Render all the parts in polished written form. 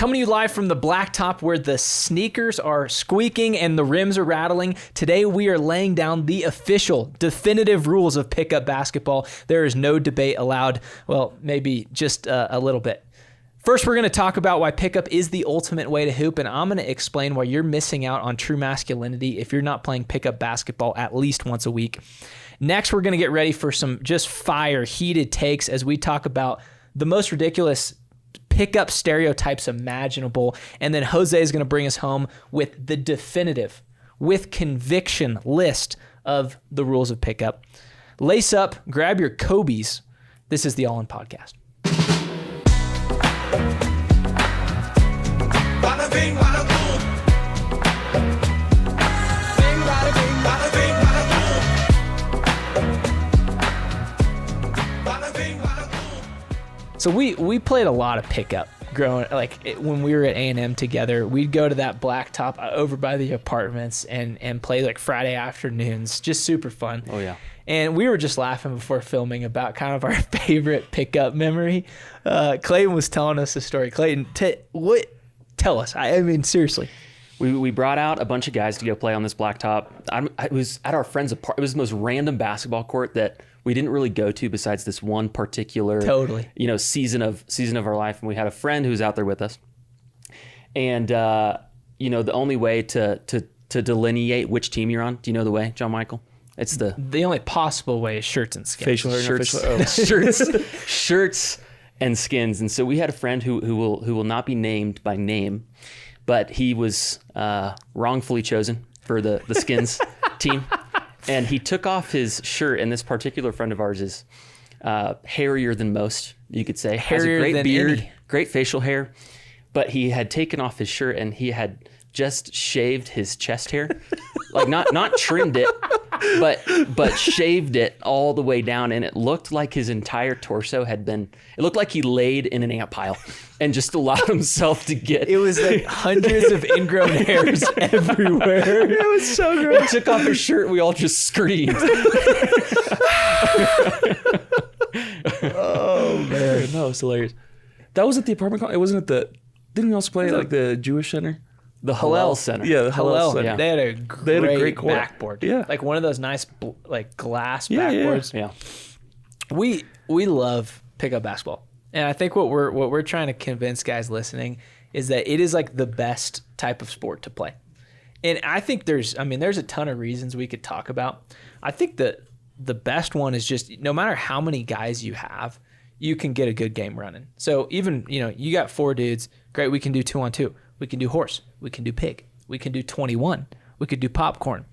Coming to you live from the Blacktop where the sneakers are squeaking and the rims are rattling. Today we are laying down the official, definitive rules of pickup basketball. There is no debate allowed. Well, maybe just a little bit. First, we're going to talk about why pickup is the ultimate way to hoop, and I'm going to explain why you're missing out on true masculinity if you're not playing pickup basketball at least once a week. Next, we're going to get ready for some just fire, heated takes as we talk about the most ridiculous pickup stereotypes imaginable. And then Jose is going to bring us home with the definitive, with conviction list of the rules of pickup. Lace up, grab your Kobe's. This is the All In Podcast. Bada bing, bada boom. Bing, bada bing, bada bing, bada boom. Bada bing, bada boom. So we played a lot of pickup growing, when we were at A&M together. We'd go to that Blacktop over by the apartments and play like Friday afternoons, just super fun. Oh yeah. And we were just laughing before filming about kind of our favorite pickup memory. Clayton was telling us a story. Clayton, tell us. I mean, seriously. We brought out a bunch of guys to go play on this Blacktop. It was at our friend's apartment. It was the most random basketball court that we didn't really go to besides this one particular season of our life. And we had a friend who was out there with us. And the only way to delineate which team you're on, do you know the way, John Michael? It's the only possible way is shirts and skins. Facial hair, shirts and skins. And so we had a friend who will not be named by name, but he was wrongfully chosen for the skins team. And he took off his shirt, and this particular friend of ours is hairier than most, you could say. Hairier has a great than beard, any. great facial hair, but he had taken off his shirt and he had just shaved his chest hair. Like not trimmed it, but shaved it all the way down, and it looked like his entire torso it looked like he laid in an ant pile and just allowed himself to get. It was like hundreds of ingrown hairs everywhere. It was so gross. He took off his shirt, we all just screamed. Oh man, that was hilarious. That was at the apartment. It wasn't at the. Didn't we also play at like the Jewish Center? The Hallel Center. Yeah, the Hallel. Center. Yeah. They had a great court. backboard. Yeah. Like one of those nice glass Yeah, yeah. backboards. Yeah. We love pickup basketball. And I think what we're trying to convince guys listening is that it is like the best type of sport to play. And I think there's a ton of reasons we could talk about. I think that the best one is just no matter how many guys you have, you can get a good game running. So even, you got 4 dudes, great, we can do 2-on-2. We can do horse. We can do pig. We can do 21. We could do popcorn.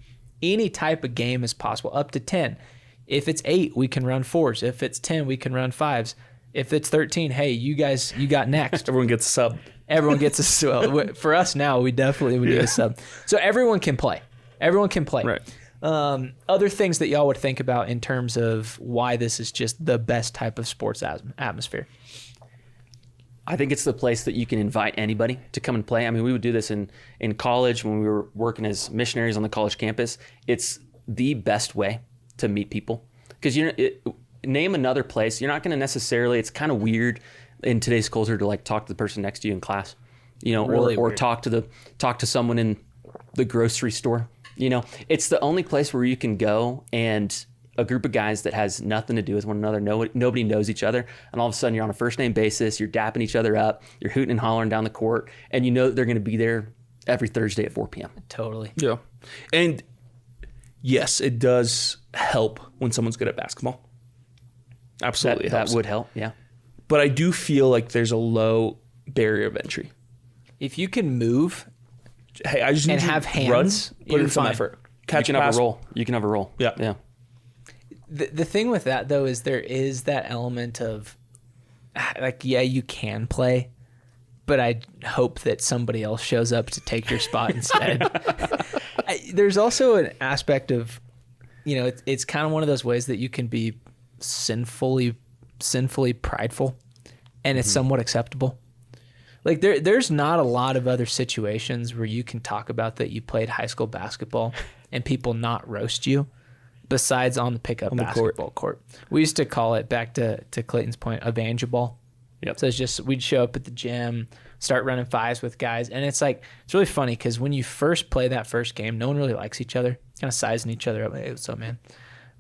Any type of game is possible, up to 10. If it's 8, we can run 4s. If it's 10, we can run 5s. If it's 13, hey, you guys, you got next. Everyone gets a sub. Everyone gets a sub. For us now, we definitely would do a sub. So everyone can play. Everyone can play. Right. Other things that y'all would think about in terms of why this is just the best type of sports atmosphere. I think it's the place that you can invite anybody to come and play. I mean, we would do this in college when we were working as missionaries on the college campus. It's the best way to meet people because name another place. You're not going to necessarily. It's kind of weird in today's culture to like talk to the person next to you in class, Really or weird. talk to someone in the grocery store. It's the only place where you can go and a group of guys that has nothing to do with one another. Nobody knows each other. And all of a sudden you're on a first name basis. You're dapping each other up. You're hooting and hollering down the court. And you know that they're going to be there every Thursday at 4 p.m. Totally. Yeah. And yes, it does help when someone's good at basketball. Absolutely. it That helps. would help. Yeah. But I do feel like there's a low barrier of entry. If you can move Hey, I just need and you have to hands, run, put you're in some fine. effort. You Catch can a have pass. a roll. You can have a roll. Yeah. Yeah. The thing with that, though, is there is that element of, you can play, but I hope that somebody else shows up to take your spot instead. There's also an aspect of, it's kind of one of those ways that you can be sinfully prideful, and it's somewhat acceptable. Like there's not a lot of other situations where you can talk about that you played high school basketball and people not roast you. Besides on the pickup basketball court. We used to call it, back to Clayton's point, evangelball. Yep. So it's just, we'd show up at the gym, start running fives with guys. And it's like, it's really funny because when you first play that first game, no one really likes each other, kind of sizing each other up. Hey, what's up, man?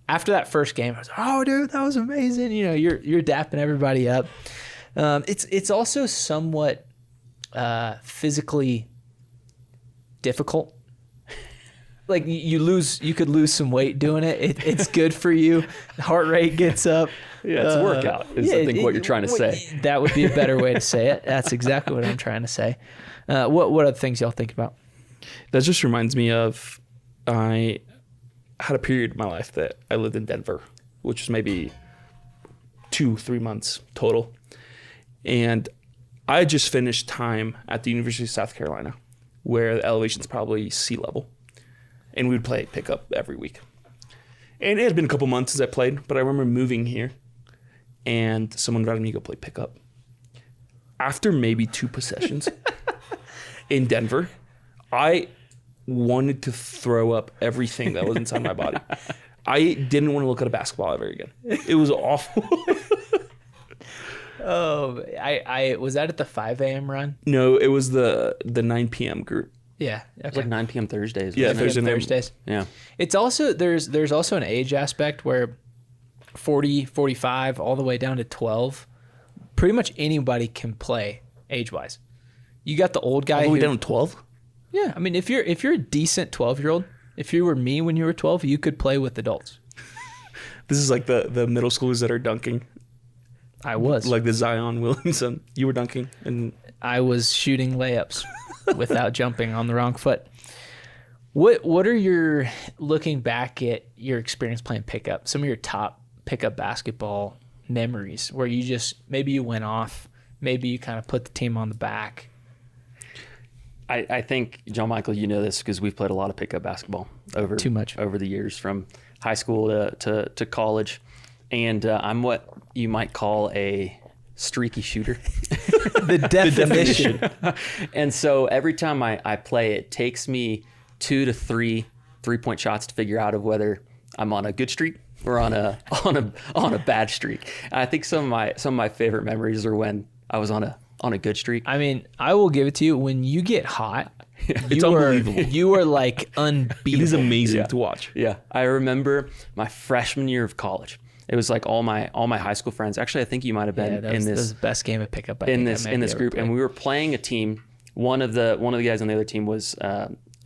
After that first game, I was like, oh, dude, that was amazing. You know, you're dapping everybody up. It's also somewhat physically difficult. Like you could lose some weight doing it. It's good for you. Heart rate gets up. Yeah, it's a workout. I think what you're trying to say. That would be a better way to say it. That's exactly what I'm trying to say. What other things y'all think about? That just reminds me of I had a period in my life that I lived in Denver, which was maybe 2-3 months total. And I just finished time at the University of South Carolina, where the elevation's probably sea level. And we would play pickup every week. And it had been a couple months since I played, but I remember moving here and someone invited me to go play pickup. After maybe 2 possessions in Denver, I wanted to throw up everything that was inside my body. I didn't want to look at a basketball ever again. It was awful. Oh, I was that at the 5 a.m. run? No, it was the 9 p.m. group. Yeah, okay. It's like 9 p.m. Thursdays. Yeah, wasn't it? Thursdays. Yeah. It's also there's also an age aspect where 40, 45, all the way down to 12, pretty much anybody can play age-wise. You got the old guy All the way who, down to 12? Yeah, I mean if you're a decent 12-year-old, if you were me when you were 12, you could play with adults. This is like the middle schoolers that are dunking. I was. Like the Zion Williamson. You were dunking. And I was shooting layups without jumping on the wrong foot. What are your, looking back at your experience playing pickup, some of your top pickup basketball memories where you just, maybe you went off, maybe you kind of put the team on the back? I think, John Michael, you know this because we've played a lot of pickup basketball over the years, from high school to college. And I'm what you might call a streaky shooter. The definition. And so every time I play, it takes me 2 to 3 3-point shots to figure out of whether I'm on a good streak or on a bad streak. And I think some of my favorite memories are when I was on a good streak. I mean, I will give it to you. When you get hot, it's unbelievable. You are like unbeatable. It is amazing to watch. Yeah. I remember my freshman year of college. It was like all my high school friends. Actually, I think you might have been that was the best game of pickup in this group. And we were playing a team. One of the guys on the other team was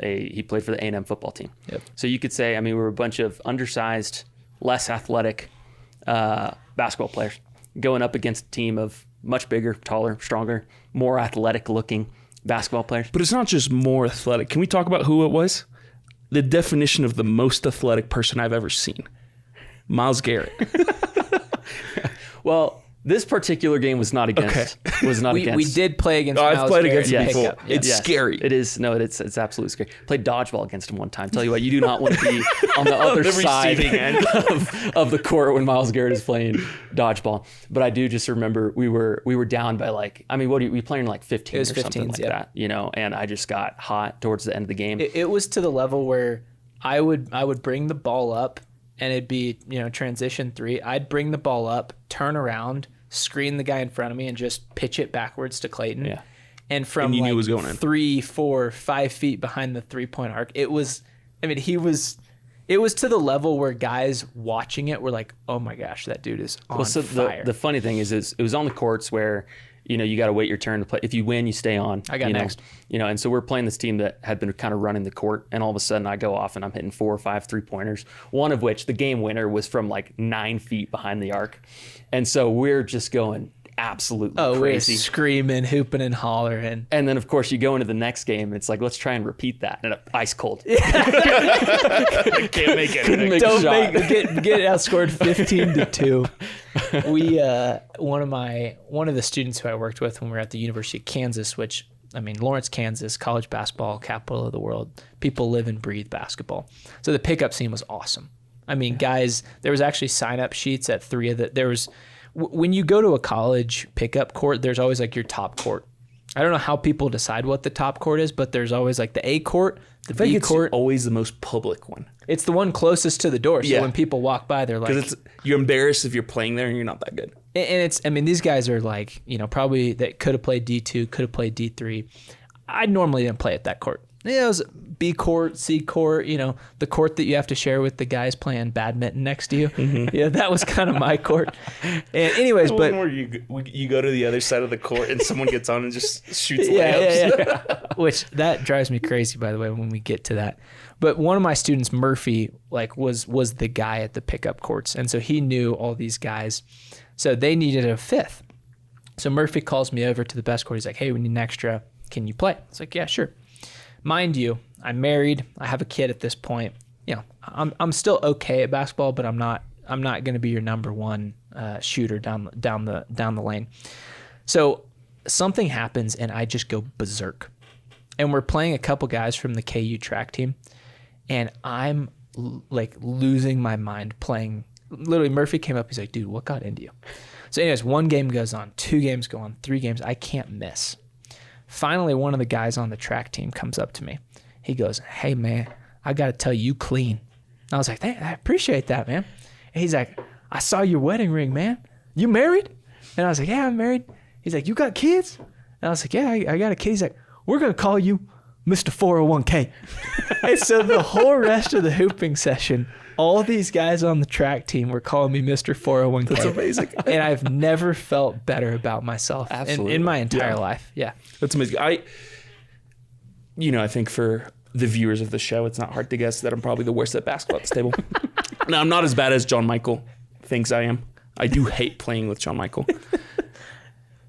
he played for the A&M football team. Yep. So you could say, I mean, we were a bunch of undersized, less athletic basketball players going up against a team of much bigger, taller, stronger, more athletic looking basketball players. But it's not just more athletic. Can we talk about who it was? The definition of the most athletic person I've ever seen. Myles Garrett. Well, this particular game was not against. Okay. Was not against. We did play against. I've played against him Garrett. before. Yeah. It's scary. It is. No, it's absolutely scary. Played dodgeball against him one time. Tell you what, you do not want to be on the other side of the court when Myles Garrett is playing dodgeball. But I do just remember we were down by like, I mean, what are we playing like 15 or something like that, you know? And I just got hot towards the end of the game. It was to the level where I would bring the ball up and it'd be, you know, transition 3. I'd bring the ball up, turn around, screen the guy in front of me, and just pitch it backwards to Clayton. Yeah. And from you knew it was like going in. 3, 4, 5 feet behind the 3-point arc, it was to the level where guys watching it were like, oh my gosh, that dude is on fire. The funny thing is it was on the courts where, you know, you got to wait your turn to play. If you win, you stay on. I got next. You know, and so we're playing this team that had been kind of running the court, and all of a sudden I go off and I'm hitting 4 or 5 3-pointers. One of which, the game winner, was from like 9 feet behind the arc, and so we're just going absolutely crazy, we're screaming, hooping, and hollering. And then of course you go into the next game, and it's like, let's try and repeat that, and ice cold. Can't make it. Get outscored 15-2. We one of the students who I worked with when we were at the University of Kansas, which, I mean, Lawrence, Kansas, college basketball capital of the world. People live and breathe basketball. So the pickup scene was awesome. I mean, guys, there was actually sign-up sheets at 3 of the. There was when you go to a college pickup court, there's always like your top court. I don't know how people decide what the top court is, but there's always like the A court, the I think B it's court. always the most public one. It's the one closest to the door. So Yeah. when people walk by, they're like, Because you're embarrassed if you're playing there and you're not that good. and it's, I mean, these guys are like, probably that could have played D2, could have played D3. I normally didn't play at that court. It was B court, C court, the court that you have to share with the guys playing badminton next to you. Mm-hmm. Yeah, that was kind of my court. And anyways, The but one where you go to the other side of the court and someone gets on and just shoots yeah, layups. yeah. Which that drives me crazy, by the way, when we get to that. But one of my students, Murphy, was the guy at the pickup courts, and so he knew all these guys. So they needed a fifth. So Murphy calls me over to the best court. He's like, "Hey, we need an extra. Can you play?" It's like, "Yeah, sure." Mind you, I'm married. I have a kid at this point. I'm still okay at basketball, but I'm not going to be your number one shooter down the lane. So something happens, and I just go berserk. And we're playing a couple guys from the KU track team, and I'm like losing my mind playing. Literally, Murphy came up. He's like, "Dude, what got into you?" So anyways, 1 game goes on, 2 games go on, 3 games. I can't miss. Finally, one of the guys on the track team comes up to me. He goes, "Hey, man, I got to tell you, clean." I was like, "Hey, I appreciate that, man." And he's like, "I saw your wedding ring, man. You married?" And I was like, "Yeah, I'm married." He's like, "You got kids?" And I was like, "Yeah, I got a kid." He's like, "We're going to call you Mr. 401k." And so the whole rest of the hooping session, all these guys on the track team were calling me Mr. 401k. That's amazing. And I've never felt better about myself Absolutely. in my entire Yeah. life. Yeah. That's amazing. I think for the viewers of the show, it's not hard to guess that I'm probably the worst at basketball at this table. No, I'm not as bad as John Michael thinks I am. I do hate playing with John Michael.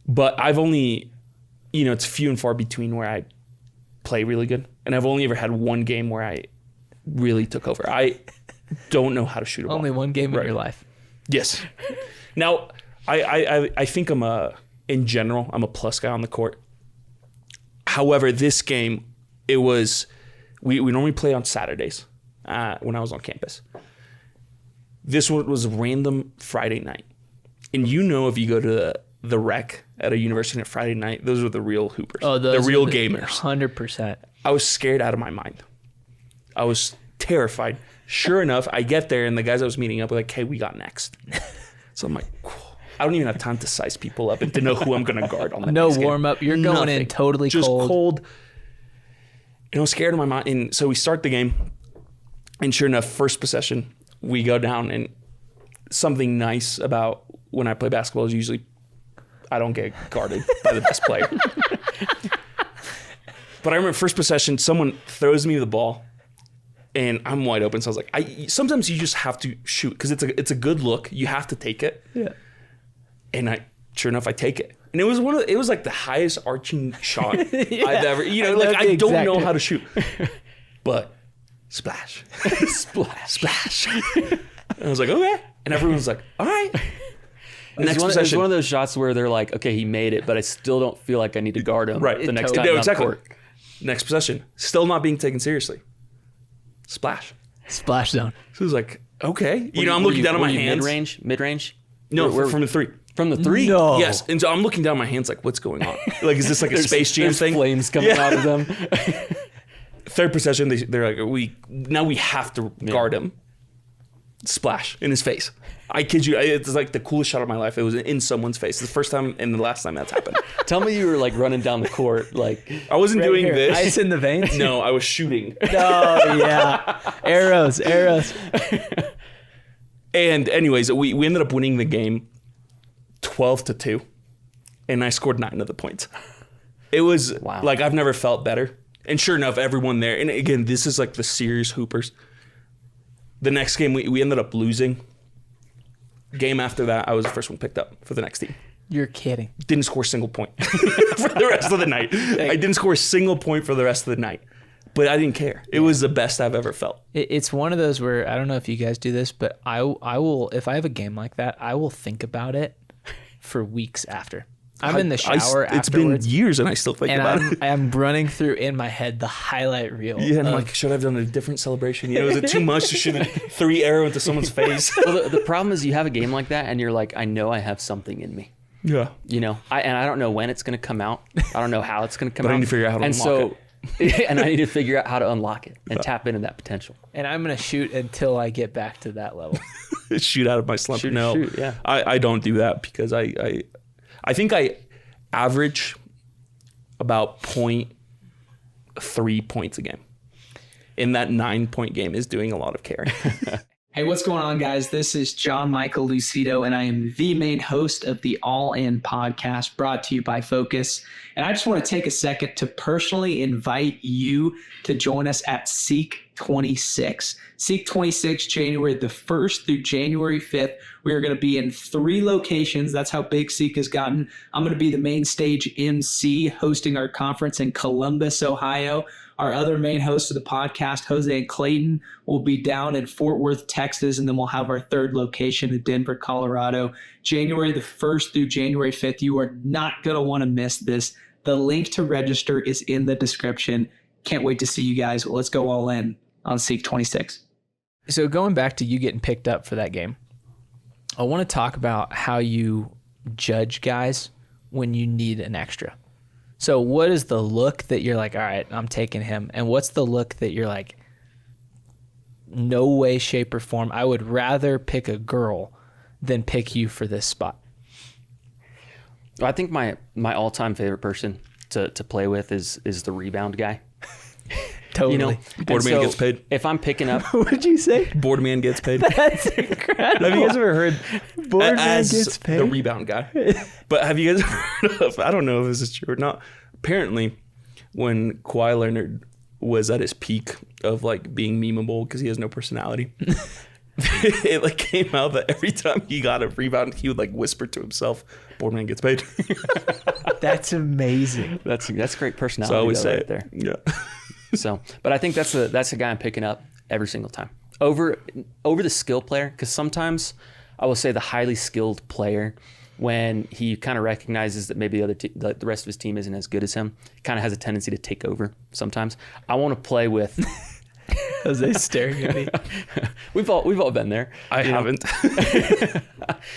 But I've only, it's few and far between where I play really good. And I've only ever had 1 game where I really took over. I don't know how to shoot a ball. Only 1 game Right. in your life. Yes. Now, I think in general, I'm a plus guy on the court. However, this game, it was, we normally play on Saturdays when I was on campus. This one was a random Friday night. And if you go to the rec at a university on a Friday night, those are the real hoopers. Oh, the real gamers. 100%. I was scared out of my mind. I was terrified. Sure enough, I get there and the guys I was meeting up were like, "Hey, we got next." So I'm like, I don't even have time to size people up and to know who I'm going to guard on the No next game. warm up. You're going in Nothing. totally Just cold. And I was scared of my mind. And so we start the game. And sure enough, first possession, we go down. And something nice about when I play basketball is usually I don't get guarded by the best player. But I remember first possession, someone throws me the ball. And I'm wide open, so I was like, sometimes you just have to shoot because it's a good look. You have to take it. Yeah. And sure enough, I take it. And it was it was like the highest arching shot I've ever. I I don't know exact- how to shoot, but splash, splash. And I was like, okay. And everyone was like, all right. Next It's possession. one of those shots where they're like, "Okay, he made it, but I still don't feel like I need to guard him Right. the next Totally. time No, on the exactly. court." Next possession, still not being taken seriously. Splash. Splash zone. So it was like, okay. I'm Were looking down at were my you hands. Mid-range? No, Where- from the 3. From the 3? No. Yes. And so I'm looking down at my hands like, what's going on? Like, is this like a Space Jam There's thing? flames coming Yeah. out of them. Third possession, they're like, we have to guard him. Splash in his face. I kid you, it's like the coolest shot of my life. It was in someone's face. It's the first time and the last time that's happened. Tell me you were like running down the court, like I wasn't Right doing here. this. Ice in the veins? No, I was shooting. Oh, yeah. Arrows. And anyways, we ended up winning the game 12-2, and I scored 9 of the points. It was Wow. like I've never felt better. And sure enough, everyone there. And again, this is like the serious hoopers. The next game we ended up losing. Game after that, I was the first one picked up for the next team. You're kidding. Didn't score a single point for the rest of the night. I didn't score a single point for the rest of the night. But I didn't care. It was the best I've ever felt. It's one of those where, I don't know if you guys do this, but I will, if I have a game like that, I will think about it for weeks after. I'm in the shower It's been afterwards. years and I still think And about it. I'm running through in my head the highlight reel. Yeah, and I'm of- like, should I have done a different celebration? Is it too much to shoot a 3 arrow into someone's face? well, the problem is you have a game like that and you're like, I know I have something in me. Yeah. You know, I don't know when it's going to come out. I don't know how it's going to come out. But I need to figure out how to unlock it. And I need to figure out how to unlock it and tap into that potential. And I'm going to shoot until I get back to that level. Shoot out of my slump. Shoot, yeah. I don't do that because I think I average about 0.3 points a game. In that 9-point game is doing a lot of carry. Hey, what's going on, guys? This is John Michael Lucido, and I am the main host of the All In podcast brought to you by Focus. And I just want to take a second to personally invite you to join us at Seek 26. Seek 26, January the 1st through January 5th. We are going to be in 3 locations. That's how big Seek has gotten. I'm going to be the main stage MC hosting our conference in Columbus, Ohio. Our other main host of the podcast, Jose and Clayton, will be down in Fort Worth, Texas, and then we'll have our 3rd location in Denver, Colorado, January the 1st through January 5th. You are not going to want to miss this. The link to register is in the description. Can't wait to see you guys. Let's go all in on Seek 26. So going back to you getting picked up for that game, I want to talk about how you judge guys when you need an extra. So what is the look that you're like, all right, I'm taking him? And what's the look that you're like, no way, shape, or form, I would rather pick a girl than pick you for this spot? I think my all-time favorite person to play with is the rebound guy. Totally. You know, Board man gets paid. If I'm picking up, What did you say? Board man gets paid. That's incredible. Have you guys ever heard Board man as gets paid? the rebound guy? But have you guys ever heard of, I don't know if this is true or not. Apparently, when Kawhi Leonard was at his peak of like being memeable because he has no personality, it like came out that every time he got a rebound, he would like whisper to himself, "Board man gets paid." That's amazing. that's great personality. So I always say right it there. Yeah. So, but I think that's the guy I'm picking up every single time over the skill player, because sometimes I will say the highly skilled player, when he kind of recognizes that maybe the rest of his team isn't as good as him, kind of has a tendency to take over. Sometimes I want to play with. Jose staring at me. We've all been there. I haven't.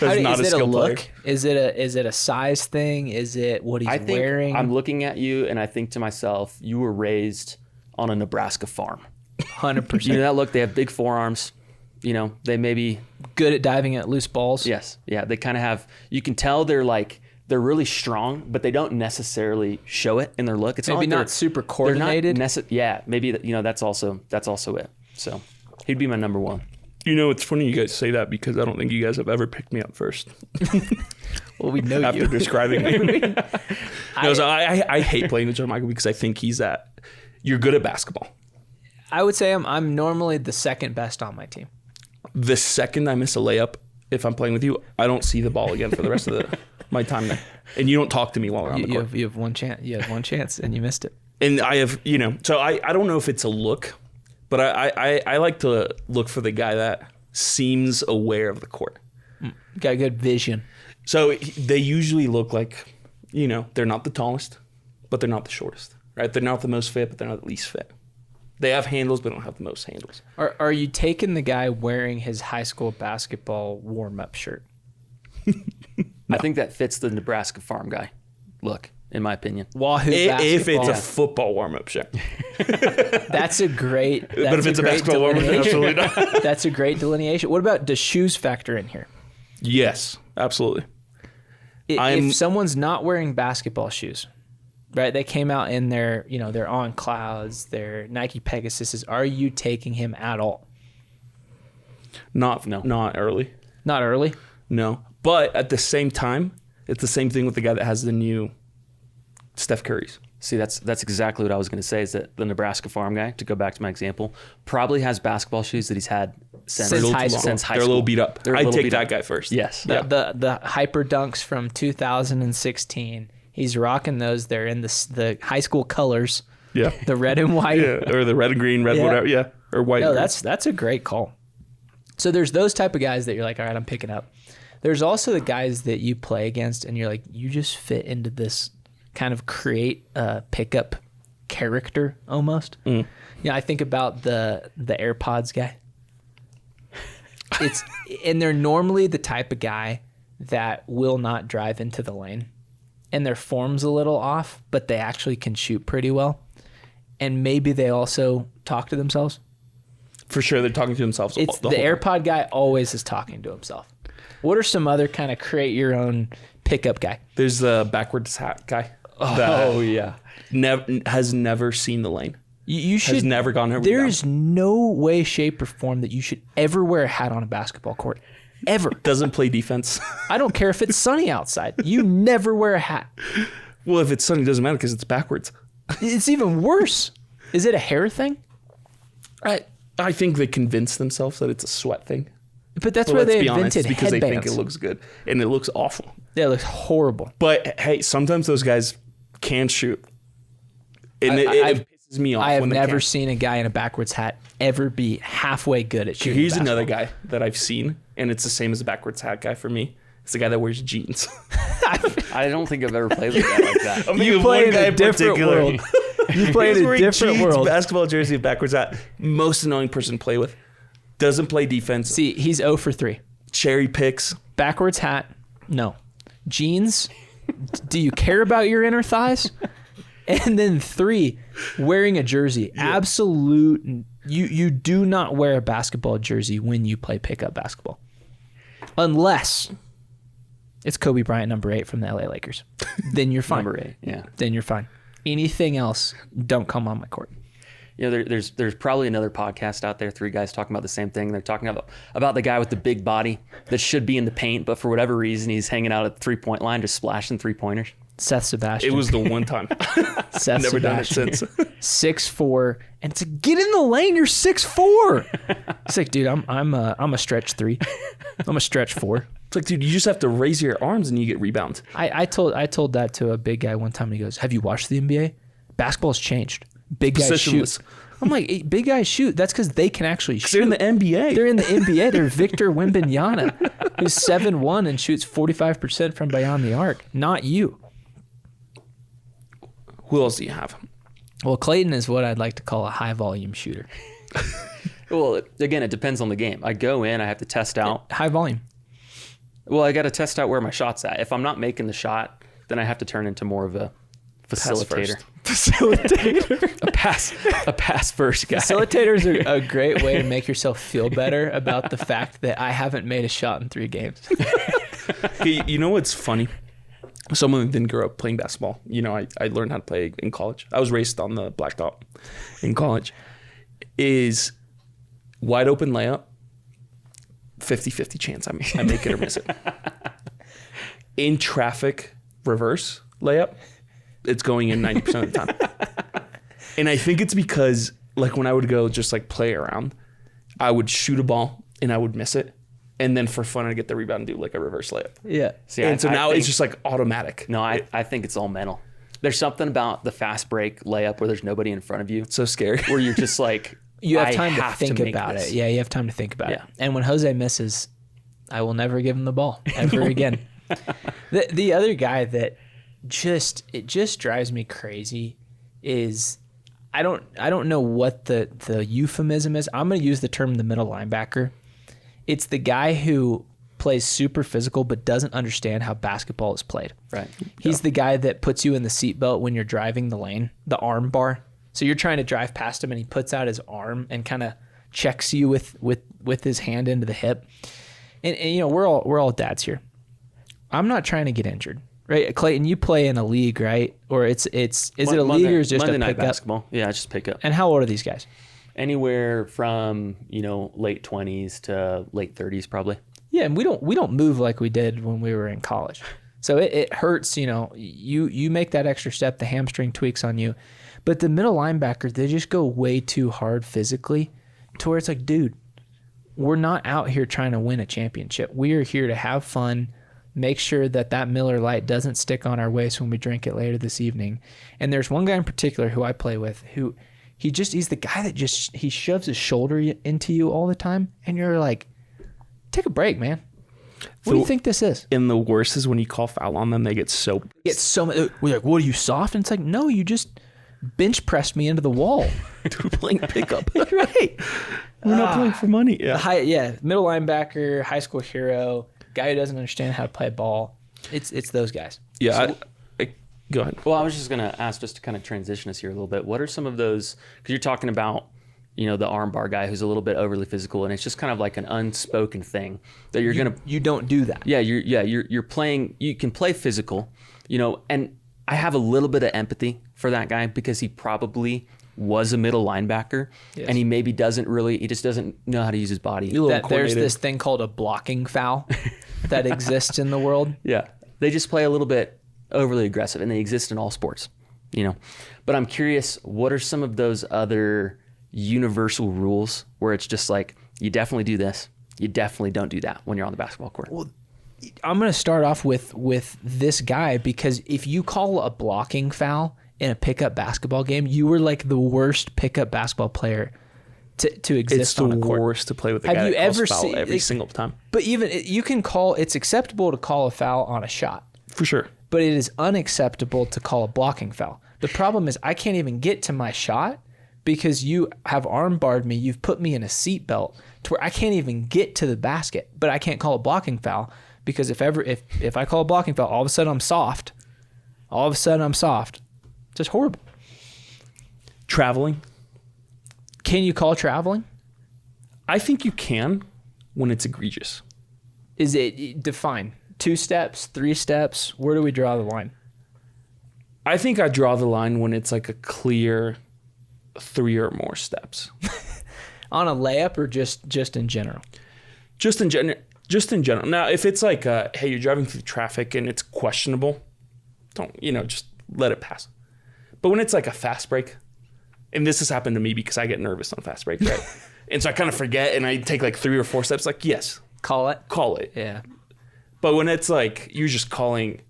Is it a look? Is it a size thing? Is it what he's wearing? I'm looking at you and I think to myself, you were raised on a Nebraska farm. 100%. You know that look? They have big forearms. You know, they may be good at diving at loose balls. Yes. Yeah. They kind of have, you can tell they're really strong, but they don't necessarily show it in their look. It's maybe not super coordinated. Yeah. Maybe, that's also it. So he'd be my number one. You know, it's funny you guys say that because I don't think you guys have ever picked me up first. Well, we know after you. describing me. I hate playing with John Michael because I think you're good at basketball. I would say I'm normally the second best on my team. The second I miss a layup, if I'm playing with you, I don't see the ball again for the rest of my time there. And you don't talk to me while we're on the court. You have one chance. You had one chance and you missed it. And I have, so I don't know if it's a look, but I like to look for the guy that seems aware of the court. Got good vision. So they usually look like, they're not the tallest, but they're not the shortest, right? They're not the most fit, but they're not the least fit. They have handles, but don't have the most handles. Are you taking the guy wearing his high school basketball warm-up shirt? No. I think that fits the Nebraska farm guy look, in my opinion. Wahoo basketball. If it's a football warm-up shirt. That's a great But if it's a basketball warm-up, absolutely not. That's a great delineation. What about, does shoes factor in here? Yes, absolutely. If someone's not wearing basketball shoes, right? They came out in their, their On Clouds, their Nike Pegasuses. Are you taking him at all? Not early. Not early? No. But at the same time, it's the same thing with the guy that has the new Steph Curry's. See, that's exactly what I was going to say, is that the Nebraska farm guy, to go back to my example, probably has basketball shoes that he's had since high school. They're a little beat up. I'd take that guy first. Yes. The Hyper Dunks from 2016. He's rocking those. They're in the high school colors. Yeah. The red and white. Yeah. Or the red and green, whatever. Yeah. Or white. No, that's a great call. So there's those type of guys that you're like, all right, I'm picking up. There's also the guys that you play against and you're like, you just fit into this kind of create a pickup character almost. I think about the AirPods guy. And they're normally the type of guy that will not drive into the lane, and their form's a little off, but they actually can shoot pretty well. And maybe they also talk to themselves. For sure, they're talking to themselves. It's the AirPod guy always is talking to himself. What are some other kind of create your own pickup guy? There's the backwards hat guy. Oh yeah. Has never seen the lane. You should Has never gone over. There is no way, shape, or form that you should ever wear a hat on a basketball court. Ever. Doesn't play defense. I don't care if it's sunny outside. You never wear a hat. Well, if it's sunny, it doesn't matter because it's backwards. It's even worse. Is it a hair thing? I think they convince themselves that it's a sweat thing. But that's where they invented because headbands. they think it looks good, and it looks awful. Yeah, it looks horrible. But hey, sometimes those guys can shoot, and it pisses me off. I have when they never can't. seen a guy in a backwards hat ever be halfway good at shooting. Here's basketball. another guy that I've seen, and it's the same as the backwards hat guy for me. It's the guy that wears jeans. I don't think I've ever played with a guy like that. You play in a different world. You play in a different world. Basketball jersey, backwards hat. Most annoying person to play with. Doesn't play defense. See, he's 0 for 3. Cherry picks. Backwards hat, no. Jeans, do you care about your inner thighs? And then 3, wearing a jersey. Yeah. Absolute. You do not wear a basketball jersey when you play pickup basketball. Unless it's Kobe Bryant, number 8 from the LA Lakers. Then you're fine. Number 8, yeah. Then you're fine. Anything else, don't come on my court. You know, there's probably another podcast out there, 3 guys talking about the same thing. They're talking about the guy with the big body that should be in the paint, but for whatever reason, he's hanging out at the 3-point line, just splashing 3-pointers. Seth Sebastian. It was the one time. Seth Never done it Sebastian. since. 6'4", and it's like, get in the lane. You're 6'4". It's like, dude, I'm a stretch 3. I'm a stretch 4. It's like, dude, you just have to raise your arms and you get rebounds. I told that to a big guy one time. And he goes, "Have you watched the NBA? Basketball's changed. Big guys shoot." Positionless. I'm like, hey, big guys shoot. That's because they can actually shoot. They're in the NBA. They're in the NBA. They're Victor Wembanyama, who's 7'1" and shoots 45% from beyond the arc. Not you. Who else do you have? Well, Clayton is what I'd like to call a high volume shooter. Well, again, it depends on the game. I go in, I have to test out. High volume. Well, I got to test out where my shot's at. If I'm not making the shot, then I have to turn into more of a facilitator. a pass first guy. Facilitators are a great way to make yourself feel better about the fact that I haven't made a shot in 3 games. Okay, you know what's funny? Someone who didn't grow up playing basketball. You know, I learned how to play in college. I was raised on the Blacktop in college. Is wide open layup, 50-50 chance I make it or miss it. In traffic reverse layup, it's going in 90% of the time. And I think it's because, like, when I would go just like play around, I would shoot a ball and I would miss it. And then for fun, I'd get the rebound and do like a reverse layup. Yeah. See, And so now it's just like automatic. No, I think it's all mental. There's something about the fast break layup where there's nobody in front of you. It's so scary. Where you're just like, You have I time to have think make about this. it. Yeah, you have time to think about it. Yeah. And when Jose misses, I will never give him the ball ever again. The other guy that just drives me crazy is I don't know what the euphemism is. I'm going to use the term the middle linebacker. It's the guy who plays super physical but doesn't understand how basketball is played. Right. He's the guy that puts you in the seatbelt when you're driving the lane, the arm bar. So you're trying to drive past him and he puts out his arm and kind of checks you with his hand into the hip. And you know, we're all dads here. I'm not trying to get injured. Right? Clayton, you play in a league, right? Or is it a league or is it just Monday a night pickup? basketball? Yeah, it's just pickup. And how old are these guys? Anywhere from, late 20s to late 30s probably. Yeah, and we don't move like we did when we were in college. So it hurts, you make that extra step, the hamstring tweaks on you. But the middle linebacker, they just go way too hard physically to where it's like, dude, we're not out here trying to win a championship. We are here to have fun, make sure that Miller Lite doesn't stick on our waist when we drink it later this evening. And there's one guy in particular who I play with who he's the guy that he shoves his shoulder into you all the time. And you're like, take a break, man. What do you think this is? And the worst is when you call foul on them, they get so... We're like, what, are you soft? And it's like, no, you just bench pressed me into the wall. We're playing pickup. Right. We're not playing for money. Yeah. Middle linebacker, high school hero, guy who doesn't understand how to play ball. It's those guys. Yeah. Go ahead. Well, I was just going to ask, just to kind of transition us here a little bit. What are some of those, because you're talking about, the arm bar guy who's a little bit overly physical, and it's just kind of like an unspoken thing that you don't do that. Yeah, you're playing. You can play physical, and I have a little bit of empathy for that guy because he probably was a middle linebacker, and he maybe he just doesn't know how to use his body. There's this thing called a blocking foul that exists in the world. Yeah, they just play a little bit overly aggressive, and they exist in all sports, But I'm curious, what are some of those other universal rules where it's just like, you definitely do this, you definitely don't do that when you're on the basketball court? Well, I'm going to start off with this guy, because if you call a blocking foul in a pickup basketball game, you were like the worst pickup basketball player to exist on a court. It's the worst to play with a guy that calls foul every single time. But even it's acceptable to call a foul on a shot. For sure. But it is unacceptable to call a blocking foul. The problem is I can't even get to my shot because you have arm barred me. You've put me in a seatbelt to where I can't even get to the basket, but I can't call a blocking foul because if I call a blocking foul, all of a sudden I'm soft. Just horrible. Traveling. Can you call traveling? I think you can when it's egregious. Is it define 2 steps, 3 steps? Where do we draw the line? I think I draw the line when it's like a clear 3 or more steps. On a layup or just in general? Just in general. Now, if it's like, hey, you're driving through traffic and it's questionable, don't, just let it pass. But when it's like a fast break, and this has happened to me because I get nervous on fast break, right? And so I kind of forget and I take like 3 or 4 steps, like, yes. Call it. Yeah. But when it's like, you're just calling,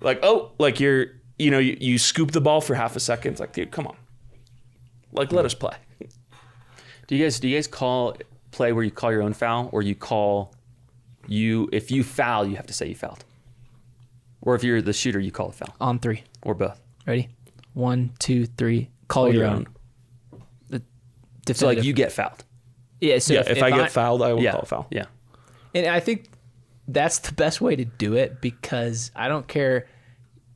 like, oh, like you scoop the ball for half a second. It's like, dude, come on. Like, let us play. Do you guys play where you call your own foul, or if you foul, you have to say you fouled? Or if you're the shooter, you call a foul? On 3. Or both. Ready? 1, 2, 3. Call your own. So like you get fouled. Yeah. So if I get fouled, I will call a foul. Yeah. And I think that's the best way to do it, because I don't care,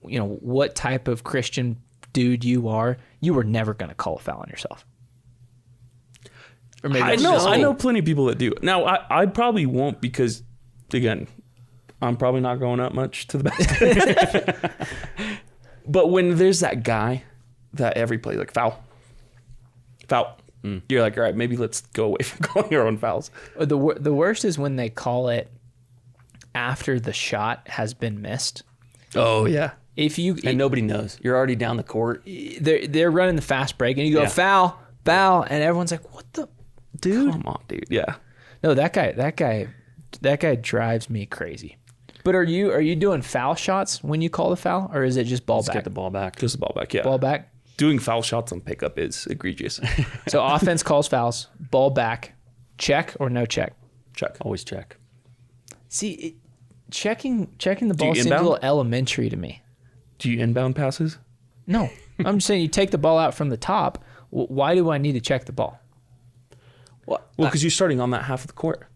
what type of Christian dude you are never going to call a foul on yourself. Or maybe I know plenty of people that do. Now, I probably won't because, again, I'm probably not going up much to the basket. But when there's that guy that every play, like, foul. You're like, all right, maybe let's go away from calling our own fouls. The worst is when they call it after the shot has been missed. Oh, yeah. And nobody knows. You're already down the court. They're running the fast break, and you go, foul, and everyone's like, what the... Dude, come on, dude. Yeah. No, that guy drives me crazy. But are you doing foul shots when you call the foul, or is it just ball back? Get the ball back. Just the ball back. Yeah. Ball back. Doing foul shots on pickup is egregious. So offense calls fouls, ball back, check or no check? Check. Always check. See, checking the ball seems a little elementary to me. Do you inbound passes? No, I'm just saying you take the ball out from the top. Why do I need to check the ball? Well, because you're starting on that half of the court.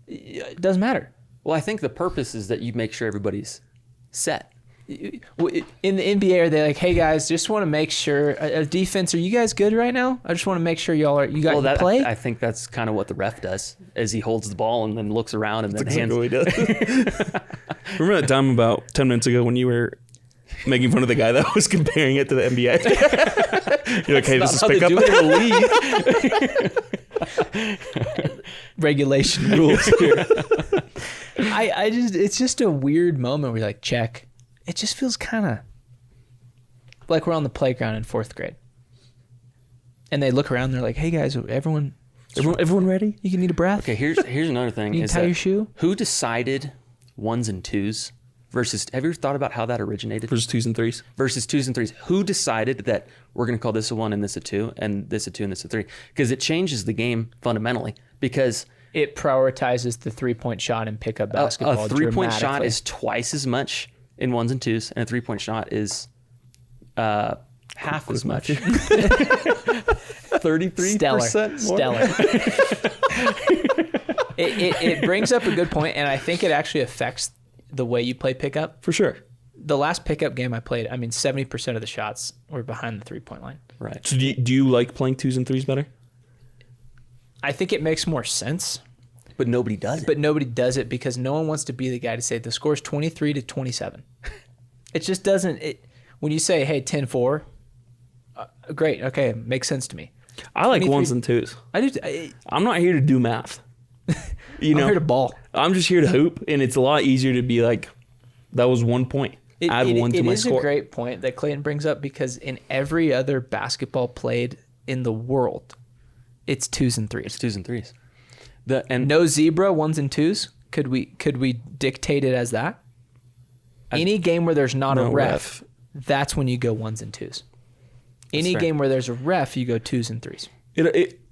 It doesn't matter. Well, I think the purpose is that you make sure everybody's set. In the NBA, are they like, hey guys, just want to make sure defense, are you guys good right now? I just want to make sure you got your play. I think that's kind of what the ref does, is he holds the ball and then looks around and that's then exactly what he does. Remember that time about 10 minutes ago when you were making fun of the guy that was comparing it to the NBA? You're like, hey, this is pickup. Regulation rules here. It's just a weird moment where you're like, check. It just feels kind of like we're on the playground in 4th grade. And they look around and they're like, hey guys, everyone ready? You can need a breath? Okay, here's another thing. You can tie your shoe? Who decided 1s and 2s versus, have you ever thought about how that originated? Versus 2s and 3s. Versus 2s and 3s. Who decided that we're going to call this a 1 and this a 2 and this a 2 and this a 3? Because it changes the game fundamentally, because it prioritizes the 3-point shot in pickup basketball. A 3-point shot is twice as much in 1s and 2s, and a 3-point shot is half as much. 33% Stellar. It brings up a good point, and I think it actually affects the way you play pickup. For sure. The last pickup game I played, 70% of the shots were behind the 3-point line. Right. So do you like playing 2s and 3s better? I think it makes more sense. But nobody does it. But nobody does it because no one wants to be the guy to say the score's 23-27. It just doesn't. When you say, hey, 10-4, great. Okay, makes sense to me. I like 1s and 2s. I do. I'm not here to do math. I'm here to ball. I'm just here to hoop, and it's a lot easier to be like, that was 1 point. Add 1 to my score. It is a great point that Clayton brings up because in every other basketball played in the world, it's 2s and 3s. It's 2s and 3s. No zebra 1s and 2s. Could we dictate it as that? Any game where there's not a ref, that's when you go 1s and 2s. Any game where there's a ref, you go 2s and 3s.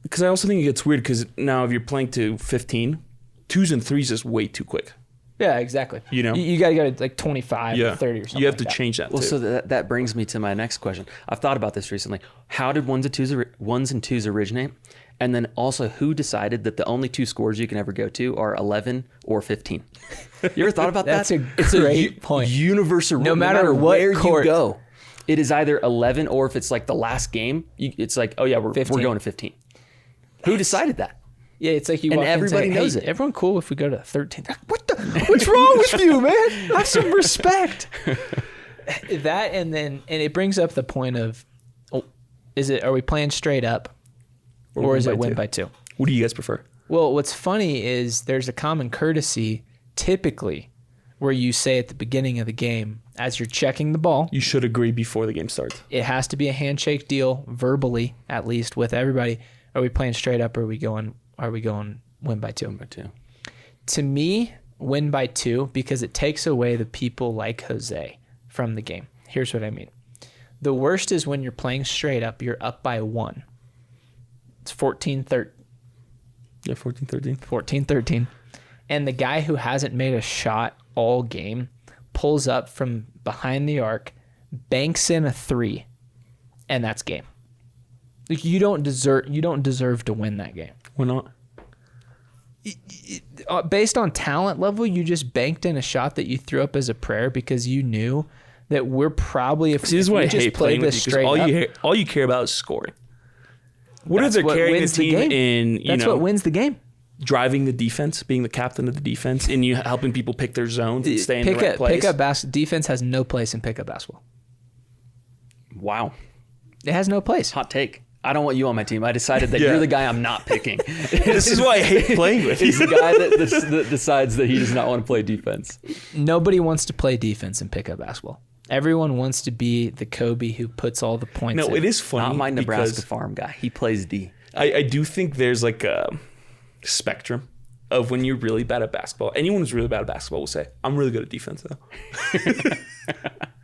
Because I also think it gets weird because now if you're playing to 15, 2s and 3s is way too quick. Yeah, exactly. You know? You got to go to like 25 or 30 or something. You have to change that Well, too. so that brings me to my next question. I've thought about this recently. How did 1s and 2s originate? And then also, who decided that the only 2 scores you can ever go to are 11 or 15? You ever thought about That's that? a great point. Universal rule. No matter what where court. you go, it is either 11 or if it's like the last game, it's like, oh yeah, we're 15. going to 15. Who decided that? Yeah, it's like you And walk in and everybody say, knows hey, it. everyone cool if we go to 13? What's wrong with you, man? Have some respect. That and it brings up the point of, are we playing straight up or is it win by 2? What do you guys prefer? Well, what's funny is there's a common courtesy typically where you say at the beginning of the game, as you're checking the ball, You should agree before the game starts. it has to be a handshake deal, verbally at least, with everybody. Are we playing straight up or are we going win by 2? Win by 2. To me, win by 2 because it takes away the people like Jose from the game. Here's what I mean. The worst is when you're playing straight up, you're up by 1. It's 14-13. Yeah, 14-13. 14-13. And the guy who hasn't made a shot all game pulls up from behind the arc, banks in a 3, and that's game. Like you don't deserve to win that game. Why not? Based on talent level, you just banked in a shot that you threw up as a prayer because you knew that we're probably See, this is why I hate playing with you, because all you care about is scoring. What if they're carrying the team in, That's what wins the game. driving the defense, being the captain of the defense, and you helping people pick their zones and stay in the right place? Defense has no place in pickup basketball. Wow. It has no place. Hot take. I don't want you on my team. I decided that you're the guy I'm not picking. This is why I hate playing with you. He's the guy that decides that he does not want to play defense. Nobody wants to play defense in pickup basketball. Everyone wants to be the Kobe who puts all the points No, in. it is funny. Not my Nebraska because farm guy. He plays D. I do think there's like a spectrum of when you're really bad at basketball. Anyone who's really bad at basketball will say, I'm really good at defense, though.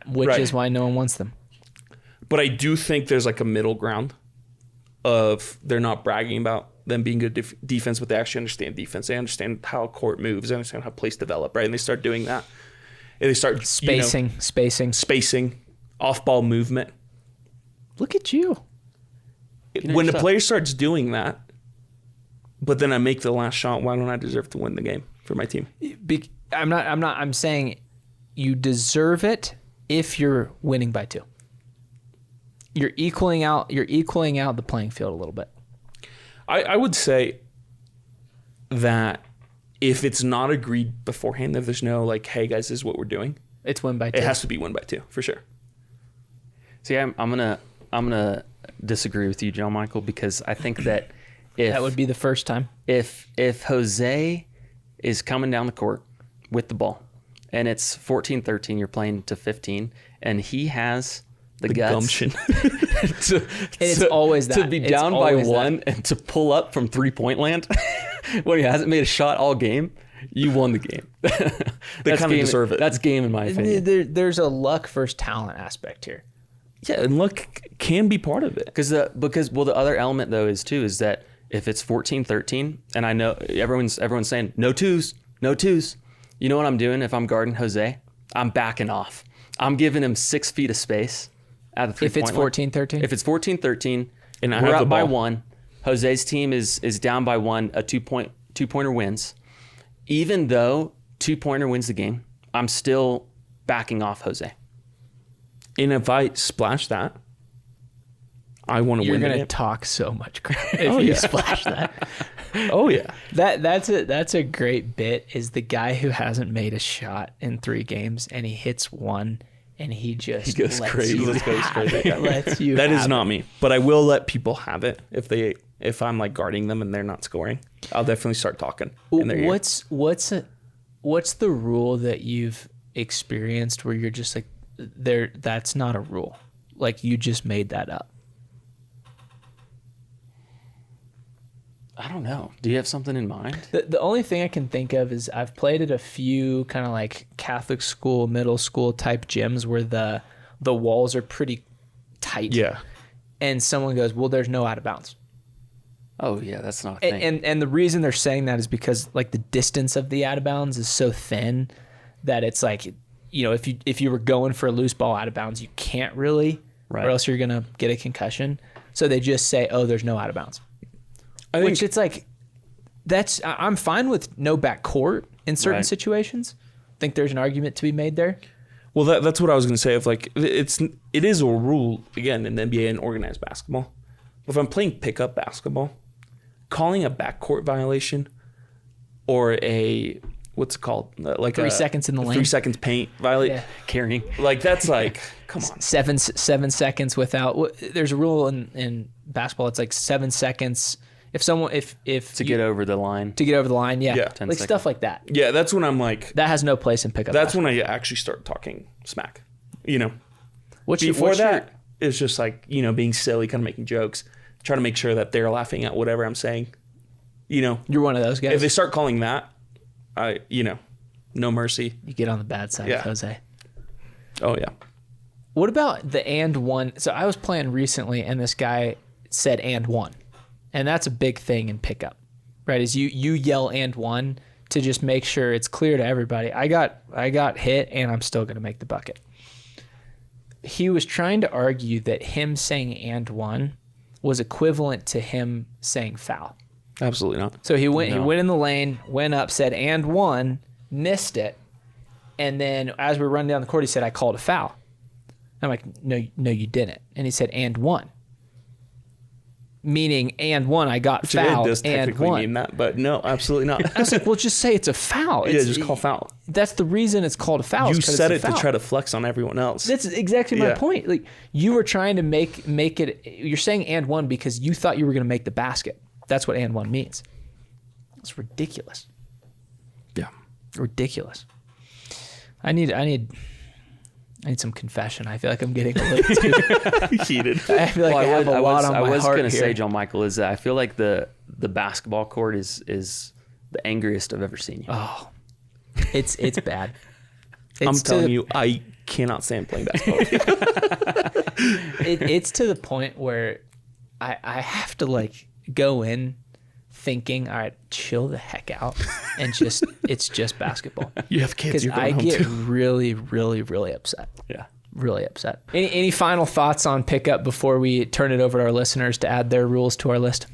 Which is why no one wants them. But I do think there's like a middle ground of they're not bragging about them being good defense, but they actually understand defense. They understand how a court moves. They understand how plays develop, right? And they start doing that. And they start Spacing. off-ball movement. Look at you. When the player starts doing that, but then I make the last shot, why don't I deserve to win the game for my team? I'm saying you deserve it if you're winning by 2. You're equaling out the playing field a little bit. I would say that if it's not agreed beforehand, if there's no like, hey guys, this is what we're doing, It's win by 2. it has to be win by 2 for sure. See, I'm gonna disagree with you, John Michael, because I think that if that would be the first time. if Jose is coming down the court with the ball and it's 14-13, you're playing to 15, and he has the guts gumption It's always that. to be It's down by always 1 and to pull up from 3-point land when he hasn't made a shot all game. You won the game. They kinda deserve it. That's game in my opinion. There's a luck versus talent aspect here. Yeah, and luck can be part of it. Because the other element though is that if it's 14-13, and I know everyone's saying no twos. You know what I'm doing if I'm guarding Jose? I'm backing off. I'm giving him 6 feet of space at the 3-point line. 14-13? If it's 14-13, And I we're have up the by ball. 1. Jose's team is down by 1. A two point two-pointer wins, even though two-pointer wins the game, I'm still backing off Jose. And if I splash that, I want to win. You're gonna talk so much crap if Oh, you yeah. splash that. Oh yeah. That's a great bit. Is the guy who hasn't made a shot in 3 games and he hits one and he just goes lets crazy. You He goes have crazy. it. Lets you. That is have not it. me, but I will let people have it if I'm like guarding them and they're not scoring. I'll definitely start talking. In their ear. What's the rule that you've experienced where you're just like, that's not a rule, like you just made that up? I don't know. Do you have something in mind? The only thing I can think of is I've played at a few kind of like Catholic school, middle school type gyms where the walls are pretty tight. Yeah. And someone goes, well, there's no out of bounds. Oh yeah, that's not a thing. And the reason they're saying that is because like the distance of the out of bounds is so thin that it's like, if you were going for a loose ball out of bounds, you can't really, Right. or else you're going to get a concussion. So they just say, oh, there's no out of bounds. Which it's like, I'm fine with no back court in certain Right. situations. I think there's an argument to be made there. Well, that's what I was going to say. If like it is a rule again in the NBA and organized basketball. If I'm playing pickup basketball, calling a backcourt violation or a what's it called, like 3 seconds in the lane. 3 seconds paint violation, Yeah. Carrying. like that's like come on. 7 seconds without. There's a rule in basketball. It's like 7 seconds. If someone To get over the line. to get over the line, yeah, Yeah. 10 like seconds. stuff like that. Yeah, that's when I'm like, That has no place in pickup. that's basketball. when I actually start talking smack. What's Before what's that, it's just like being silly, kind of making jokes, trying to make sure that they're laughing at whatever I'm saying. you're one of those guys. If they start calling that, no mercy. You get on the bad side Yeah. of Jose. Oh yeah. What about the and one? So I was playing recently, and this guy said and one, and that's a big thing in pickup, right? Is you yell and one to just make sure it's clear to everybody. I got hit, and I'm still going to make the bucket. He was trying to argue that him saying and one was equivalent to him saying foul. Absolutely not. So he went No. in the lane, went up, said and one, missed it, and then as we were running down the court, he said, I called a foul. I'm like, no, you didn't. And he said, and one. Meaning, and one, I got Which it fouled does and technically one. mean that, but no, absolutely not. I was like, well, just say it's a foul. Yeah, It's- just call foul. That's the reason it's called a foul. You is 'cause said it's it a to foul. try to flex on everyone else. That's exactly my Yeah. point. Like you were trying to make it. You're saying and one because you thought you were going to make the basket. That's what and one means. It's ridiculous. Yeah. Ridiculous. I need some confession. I feel like I'm getting a little too Heated. I feel like I have a lot on my was heart gonna here. say, John Michael, is that I feel like the basketball court is the angriest I've ever seen you. Oh, it's bad. I'm It's telling you, I cannot stand playing basketball. it's to the point where I have to like go in thinking, all right, chill the heck out, and it's just basketball. You have kids. Because You're I going home get too. really, really, really upset. Yeah. Really upset. Any final thoughts on pickup before we turn it over to our listeners to add their rules to our list?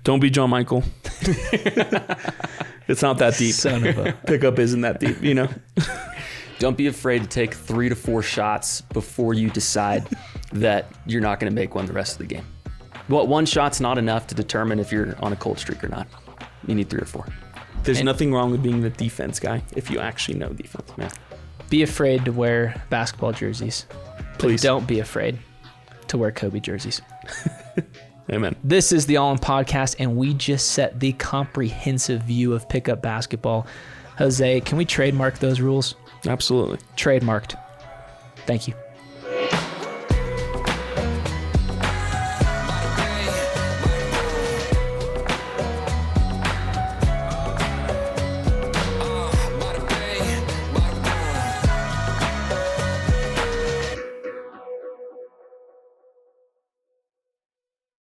Don't be John Michael. It's not that deep. Son of a. Pickup isn't that deep, Don't be afraid to take 3 to 4 shots before you decide that you're not going to make one the rest of the game. Well, one shot's not enough to determine if you're on a cold streak or not. You need 3 or 4. There's nothing wrong with being the defense guy if you actually know defense. Yeah. Be afraid to wear basketball jerseys. Please. But don't be afraid to wear Kobe jerseys. Amen. This is the All In Podcast, and we just set the comprehensive view of pickup basketball. Jose, can we trademark those rules? Absolutely. Trademarked. Thank you.